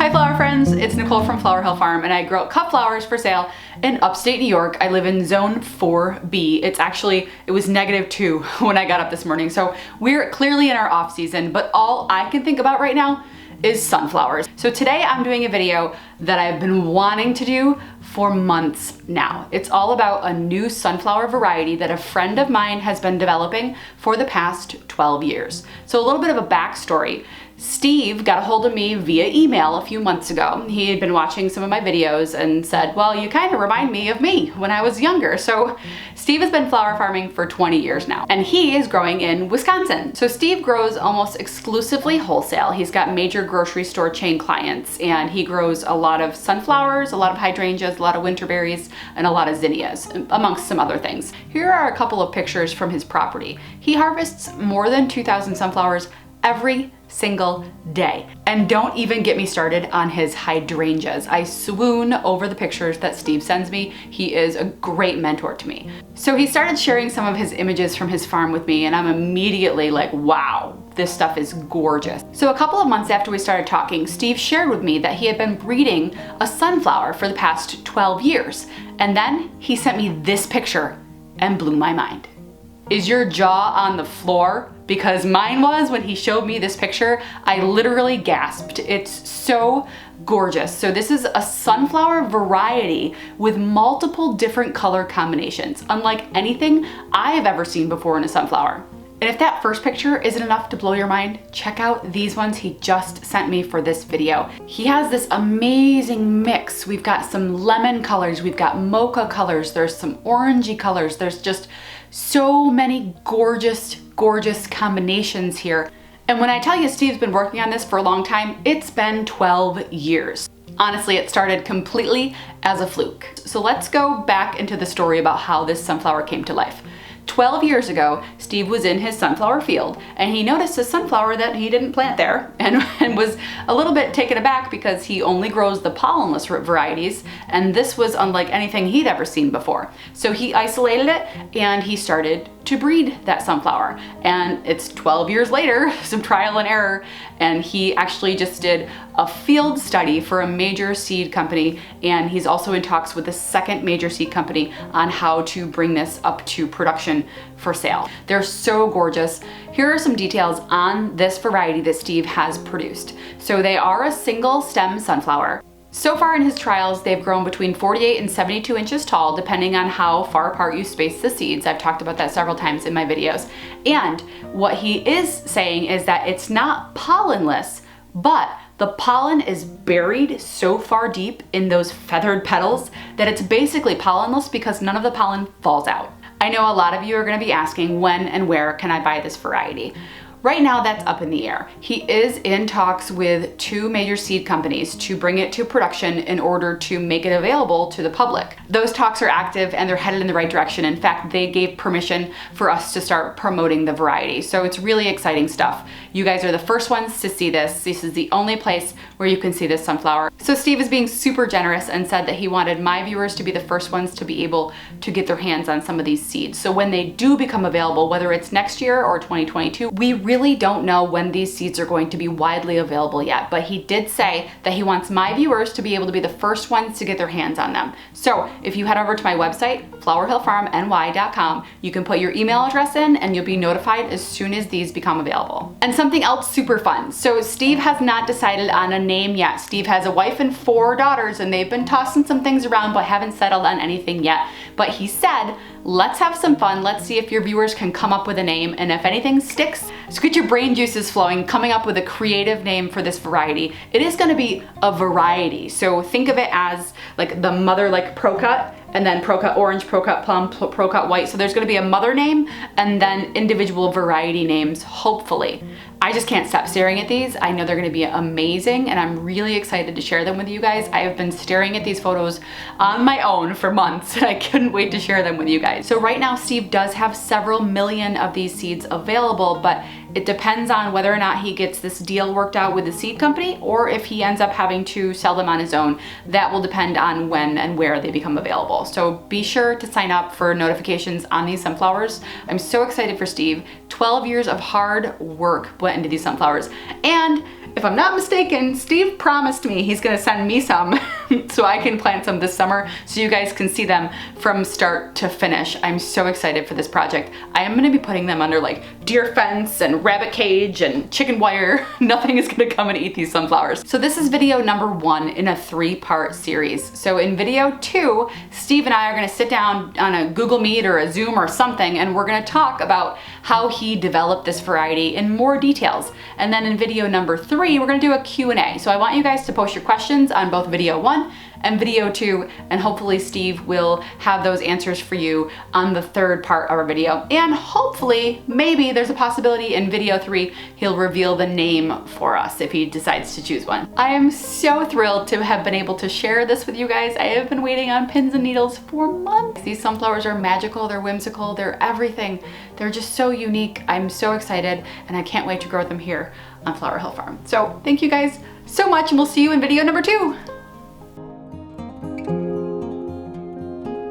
Hi flower friends, it's Nicole from Flower Hill Farm and I grow cut flowers for sale in upstate New York. I live in zone 4B. It was -2 when I got up this morning. So we're clearly in our off season, but all I can think about right now is sunflowers. So today I'm doing a video that I've been wanting to do for months now. It's all about a new sunflower variety that a friend of mine has been developing for the past 12 years. So a little bit of a backstory. Steve got a hold of me via email a few months ago. He had been watching some of my videos and said, well, you kind of remind me of me when I was younger. So Steve has been flower farming for 20 years now, and he is growing in Wisconsin. So Steve grows almost exclusively wholesale. He's got major grocery store chain clients, and he grows a lot of sunflowers, a lot of hydrangeas, a lot of winterberries, and a lot of zinnias, amongst some other things. Here are a couple of pictures from his property. He harvests more than 2,000 sunflowers every single day. And don't even get me started on his hydrangeas. I swoon over the pictures that Steve sends me. He is a great mentor to me. So he started sharing some of his images from his farm with me, and I'm immediately like, wow, this stuff is gorgeous. So a couple of months after we started talking, Steve shared with me that he had been breeding a sunflower for the past 12 years. And then he sent me this picture and blew my mind. Is your jaw on the floor? Because mine was when he showed me this picture. I literally gasped. It's so gorgeous. So this is a sunflower variety with multiple different color combinations, unlike anything I have ever seen before in a sunflower. And if that first picture isn't enough to blow your mind, check out these ones he just sent me for this video. He has this amazing mix. We've got some lemon colors, we've got mocha colors, there's some orangey colors, there's just so many gorgeous combinations here. And when I tell you Steve's been working on this for a long time, it's been 12 years. Honestly, it started completely as a fluke. So let's go back into the story about how this sunflower came to life. 12 years ago, Steve was in his sunflower field and he noticed a sunflower that he didn't plant there and was a little bit taken aback because he only grows the pollenless varieties, and this was unlike anything he'd ever seen before. So he isolated it and he started to breed that sunflower. And it's 12 years later, some trial and error, and he actually just did a field study for a major seed company, and he's also in talks with a second major seed company on how to bring this up to production for sale. They're so gorgeous. Here are some details on this variety that Steve has produced. So they are a single stem sunflower. So far in his trials, they've grown between 48 and 72 inches tall, depending on how far apart you space the seeds. I've talked about that several times in my videos. And what he is saying is that it's not pollenless, but the pollen is buried so far deep in those feathered petals that it's basically pollenless because none of the pollen falls out. I know a lot of you are going to be asking when and where can I buy this variety. Right now that's up in the air. He is in talks with 2 major seed companies to bring it to production in order to make it available to the public. Those talks are active and they're headed in the right direction. In fact, they gave permission for us to start promoting the variety. So it's really exciting stuff. You guys are the first ones to see this. This is the only place where you can see this sunflower. So Steve is being super generous and said that he wanted my viewers to be the first ones to be able to get their hands on some of these seeds. So when they do become available, whether it's next year or 2022, we really don't know when these seeds are going to be widely available yet, but he did say that he wants my viewers to be able to be the first ones to get their hands on them. So if you head over to my website, flowerhillfarmny.com, you can put your email address in and you'll be notified as soon as these become available. And something else super fun. So Steve has not decided on a name yet. Steve has a wife and 4 daughters, and they've been tossing some things around but haven't settled on anything yet. But he said, let's have some fun. Let's see if your viewers can come up with a name, and if anything sticks, so get your brain juices flowing, coming up with a creative name for this variety. It is going to be a variety. So think of it as like the mother, like Pro-Cut, and then Pro-Cut orange, Pro-Cut plum, Pro-Cut white. So there's going to be a mother name and then individual variety names, hopefully. I just can't stop staring at these. I know they're going to be amazing, and I'm really excited to share them with you guys. I have been staring at these photos on my own for months, and I couldn't wait to share them with you guys. So right now, Steve does have several million of these seeds available, but It depends on whether or not he gets this deal worked out with the seed company or if he ends up having to sell them on his own. That will depend on when and where they become available. So be sure to sign up for notifications on these sunflowers. I'm so excited for Steve. 12 years of hard work went into these sunflowers. And if I'm not mistaken, Steve promised me he's gonna send me some so I can plant some this summer so you guys can see them from start to finish. I'm so excited for this project. I am gonna be putting them under like deer fence and rabbit cage and chicken wire. Nothing is gonna come and eat these sunflowers. So this is video number 1 in a 3-part series. So in video 2, Steve and I are gonna sit down on a Google Meet or a Zoom or something, and we're gonna talk about how he developed this variety in more details. And then in video number 3, we're gonna do a Q&A. So I want you guys to post your questions on both video 1 and video 2, and hopefully Steve will have those answers for you on the 3rd part of our video. And hopefully, maybe there's a possibility in video 3, he'll reveal the name for us if he decides to choose one. I am so thrilled to have been able to share this with you guys. I have been waiting on pins and needles for months. These sunflowers are magical, they're whimsical, they're everything. They're just so unique. I'm so excited, and I can't wait to grow them here on Flower Hill Farm. So thank you guys so much, and we'll see you in video number 2.